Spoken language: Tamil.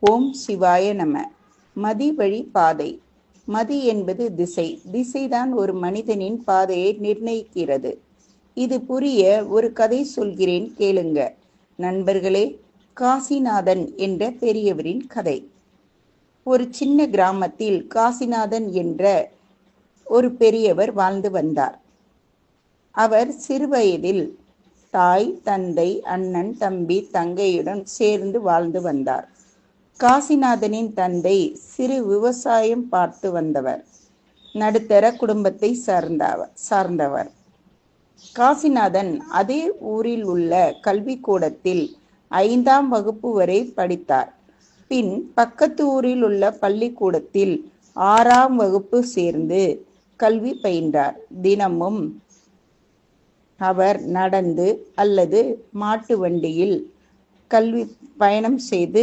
ஓம் சிவாய நம. மதி வழி பாதை. மதி என்பது திசை. திசைதான் ஒரு மனிதனின் பாதையை நிர்ணயிக்கிறது. இது புரிய ஒரு கதை சொல்கிறேன், கேளுங்க நண்பர்களே. காசிநாதன் என்ற பெரியவரின் கதை. ஒரு சின்ன கிராமத்தில் காசிநாதன் என்ற ஒரு பெரியவர் வாழ்ந்து வந்தார். அவர் சிறுவயதில் தாய், தந்தை, அண்ணன், தம்பி, தங்கையுடன் சேர்ந்து வாழ்ந்து வந்தார். காசிநாதனின் தந்தை சிறு விவசாயம் பார்த்து வந்தவர். நடுத்தர குடும்பத்தை சார்ந்தவர். காசிநாதன் அதே ஊரில் உள்ள கல்விக்கூடத்தில் 5ஆம் வகுப்பு வரை படித்தார். பின் பக்கத்து ஊரில் உள்ள பள்ளிக்கூடத்தில் 6ஆம் வகுப்பு சேர்ந்து கல்வி பயின்றார். தினமும் அவர் நடந்து அல்லது மாட்டு வண்டியில் கல்வி பயணம் செய்து